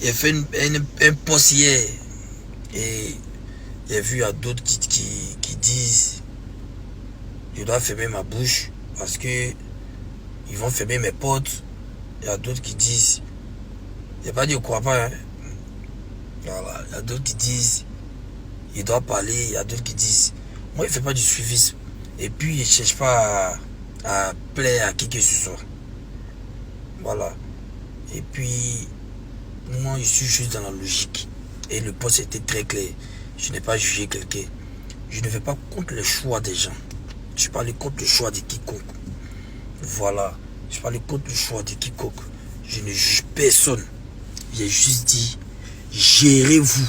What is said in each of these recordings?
il a fait un post hier. Et j'ai vu à d'autres qui disent je dois fermer ma bouche parce que ils vont fermer mes portes. Il y a d'autres qui disent, il n'y a pas dit je crois pas, hein. Voilà, il y a d'autres qui disent il doit parler, il y a d'autres qui disent moi il ne fait pas du suivisme. Et puis il ne cherche pas à plaire à qui que ce soit. Voilà. Et puis moi je suis juste dans la logique. Et le poste était très clair. Je n'ai pas jugé quelqu'un. Je ne vais pas contre le choix des gens. Je parle contre le choix de quiconque. Voilà. Je parle contre le choix de quiconque. Je ne juge personne. J'ai juste dit, gérez-vous.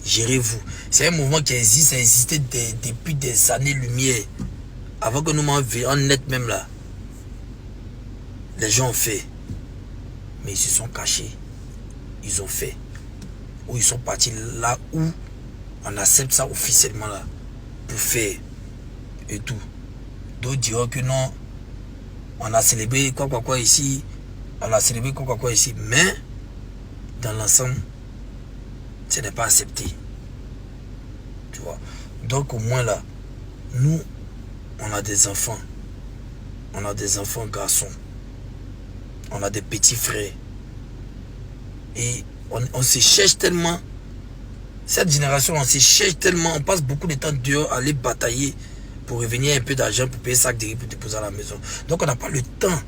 Gérez-vous. C'est un mouvement qui existe, ça a existé depuis des années-lumière. Avant que nous m'envoyions net même là. Les gens ont fait. Mais ils se sont cachés. Ils ont fait. Ou ils sont partis là où on accepte ça officiellement là. Pour faire. Et tout. D'autres diront que non. On a célébré quoi ici. On a célébré quoi ici. Mais dans l'ensemble, ce n'est pas accepté. Tu vois. Donc au moins là, nous, on a des enfants. On a des enfants garçons. On a des petits frères. Et on se cherche tellement. Cette génération, on se cherche tellement. On passe beaucoup de temps dehors à aller batailler pour revenir un peu d'argent pour payer sac de riz pour déposer à la maison. Donc on n'a pas le temps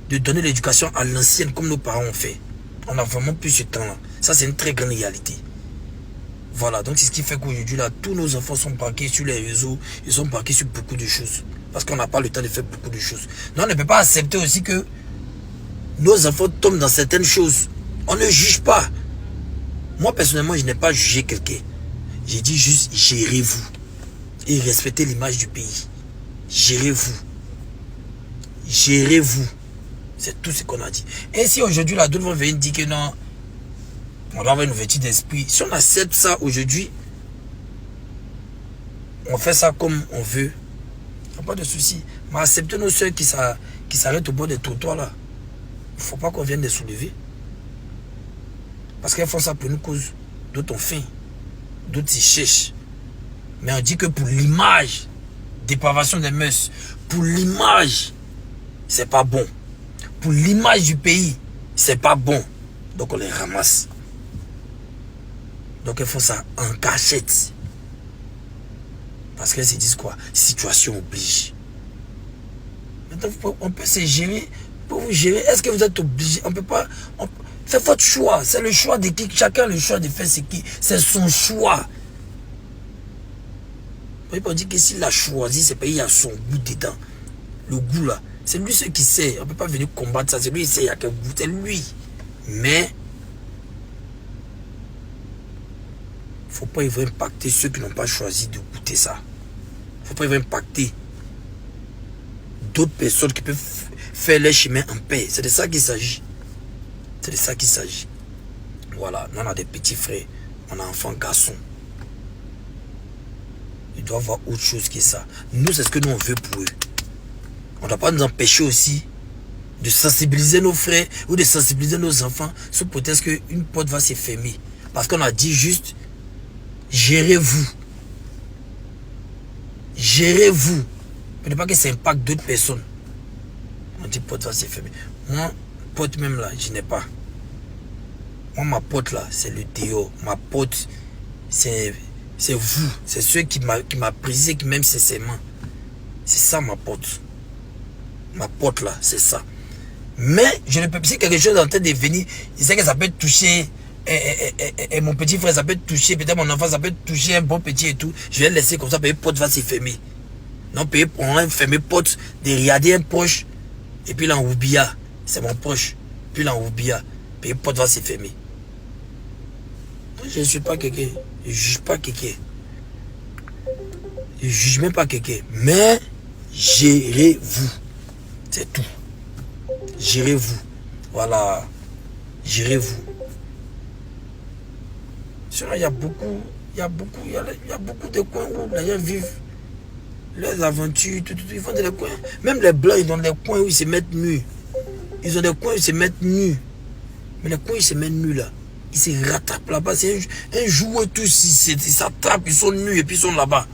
de donner l'éducation à l'ancienne comme nos parents ont fait. On n'a vraiment plus ce temps-là. Ça, c'est une très grande réalité. Voilà, donc c'est ce qui fait qu'aujourd'hui, là, tous nos enfants sont parqués sur les réseaux. Ils sont parqués sur beaucoup de choses. Parce qu'on n'a pas le temps de faire beaucoup de choses. Donc on ne peut pas accepter aussi que nos enfants tombent dans certaines choses. On ne juge pas. Moi, personnellement, je n'ai pas jugé quelqu'un. J'ai dit juste, gérez-vous. Et respectez l'image du pays. Gérez-vous. Gérez-vous. C'est tout ce qu'on a dit. Et si aujourd'hui, là, d'autres vont venir dire que non, on doit avoir une ouverture d'esprit. Si on accepte ça aujourd'hui, on fait ça comme on veut. Il n'y a pas de souci. Mais acceptez nos soeurs qui s'arrêtent au bord des trottoirs, là. Il ne faut pas qu'on vienne les soulever. Parce qu'elles font ça pour une cause. D'autres ont faim. D'autres s'y cherchent. Mais on dit que pour l'image, dépravation des mœurs, pour l'image, c'est pas bon. Pour l'image du pays, c'est pas bon. Donc on les ramasse. Donc elles font ça en cachette. Parce qu'elles se disent quoi? Situation oblige. Maintenant, on peut se gérer. Pour vous gérer, est-ce que vous êtes obligé? On peut pas. C'est votre choix. C'est le choix de qui. Chacun a le choix de faire ce qui. C'est son choix. Vous pouvez dire que s'il a choisi, c'est parce qu'il y a son goût dedans. Le goût là. C'est lui ce qui sait. On ne peut pas venir combattre ça. C'est lui qui sait il y a quel goût. C'est lui. Mais il ne faut pas impacter ceux qui n'ont pas choisi de goûter ça. Il ne faut pas impacter d'autres personnes qui peuvent faire leur chemin en paix. C'est de ça qu'il s'agit. C'est de ça qu'il s'agit. Voilà. Nous, on a des petits frères. On a enfants garçons. Ils doivent voir autre chose que ça. Nous, c'est ce que nous, on veut pour eux. On ne doit pas nous empêcher aussi de sensibiliser nos frères ou de sensibiliser nos enfants sous prétexte qu'une porte va se fermer. Parce qu'on a dit juste, gérez-vous. Gérez-vous. Ne pas que ça impacte d'autres personnes. On dit porte va se fermer. Moi, porte même là, je n'ai pas. Moi, ma porte là, c'est le dehors. Ma porte, c'est vous. C'est ceux qui m'a brisé, qui m'aiment sincèrement. C'est ça ma porte. Ma porte là, c'est ça. Mais je ne peux pas, si quelque chose est en train de venir, je sais que ça peut toucher et mon petit frère, ça peut toucher, peut-être mon enfant, ça peut toucher un bon petit et tout. Je vais le laisser comme ça, puis la porte va se fermer. Non, puis on va fermer porte, de regarder un proche, et puis là on oublia, c'est mon proche. Puis là on oublia, puis la porte va se fermer. Je ne suis pas quelqu'un, je ne juge pas quelqu'un. Je ne juge même pas quelqu'un. Mais gérez-vous. C'est tout. Gérez-vous. Voilà. Gérez-vous. Sinon, il y a beaucoup de coins où les gens vivent leurs aventures, tout, ils vont dans les coins. Même les blancs, ils ont des coins où ils se mettent nus. Ils ont des coins où ils se mettent nus. Mais les coins, ils se mettent nus là. Ils se rattrapent là-bas. C'est un jour tous, ils s'attrapent, ils sont nus et puis ils sont là-bas.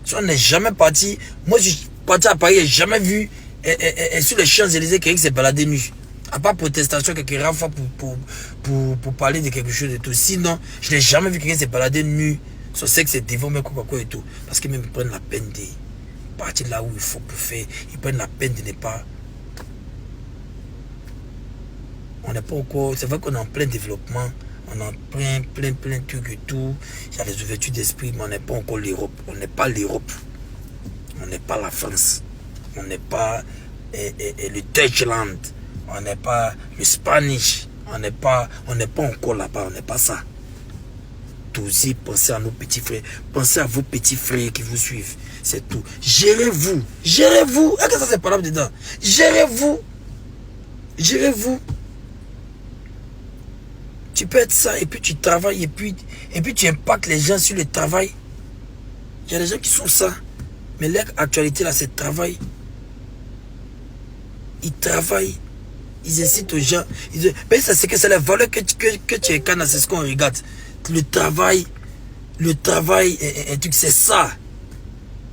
Si on n'est jamais parti, moi je suis parti à Paris, j'ai jamais vu sur les Champs-Élysées quelqu'un s'est baladé nu. À part protestation, quelques rares fois pour parler de quelque chose et tout. Sinon, je n'ai jamais vu quelqu'un s'est baladé nu. Son sexe est déformé, quoi et tout. Parce qu'ils même prennent la peine de partir là où il faut pour faire. Ils prennent la peine de ne pas. On n'est pas encore. C'est vrai qu'on est en plein développement. On est en plein de trucs et tout. Il y a des ouvertures d'esprit, mais on n'est pas encore l'Europe. On n'est pas l'Europe. On n'est pas la France. On n'est pas le Deutschland. On n'est pas le Spanish. On n'est pas encore là-bas. On n'est pas ça. Aussi, pensez à nos petits frères. Pensez à vos petits frères qui vous suivent. C'est tout. Gérez-vous. Gérez-vous. Est-ce que ça c'est pas là dedans? Gérez-vous. Gérez-vous. Tu peux être ça et puis tu travailles et puis tu impactes les gens sur le travail. Il y a des gens qui sont ça. Mais l'actualité là, c'est le travail. Ils travaillent. Ils incitent aux gens. Mais ça, c'est que c'est la valeur que tu incarnes, c'est ce qu'on regarde. Le travail, c'est ça.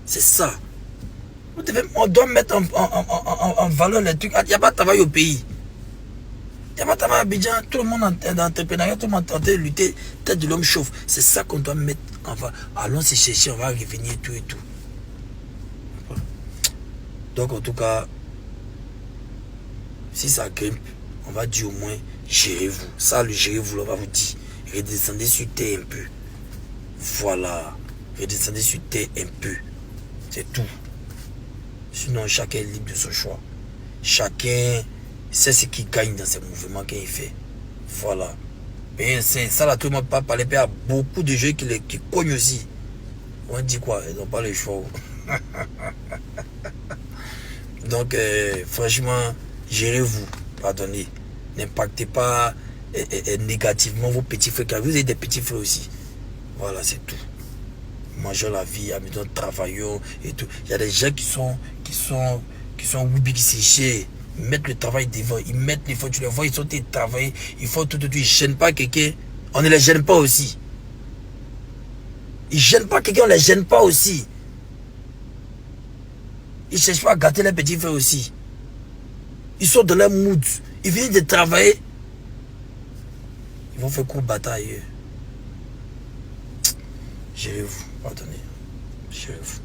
C'est ça. On doit mettre en valeur les trucs. Il n'y a pas de travail au pays. Il n'y a pas de travail à Abidjan. Tout le monde en entrepreneuriat, tout le monde en train de lutter. Tête de l'homme chauffe. C'est ça qu'on doit mettre en valeur. Allons se chercher, on va revenir tout et tout. Donc en tout cas, si ça grimpe, on va dire au moins, gérez-vous. Ça, le gérez-vous, on va vous dire. Redescendez sur terre un peu. Voilà. Redescendez sur terre un peu. C'est tout. Sinon, chacun est libre de son choix. Chacun sait ce qu'il gagne dans ces mouvements qu'il fait. Voilà. Mais c'est ça là, tout le monde pas parler. Il y a beaucoup de jeux qui cognent aussi. On dit quoi? Ils n'ont pas le choix. Donc, franchement, gérez-vous. Pardonnez. N'impactez pas négativement vos petits frères. Car vous avez des petits frères aussi. Voilà, c'est tout. Mangeons la vie, amusons, travaillons et tout. Il y a des gens qui sont Woubi qui s'échèrent. Ils mettent le travail devant. Ils mettent les fois, tu les vois, ils sont travailler. Ils font tout. Ils ne gênent pas quelqu'un. On ne les gêne pas aussi. Ils ne gênent pas quelqu'un, on ne les gêne pas aussi. Ils ne cherchent pas à gâter les petits frères aussi. Ils sont dans leur mood. Ils viennent de travailler. Ils vont faire court bataille. Gérez-vous, pardonnez. Gérez-vous.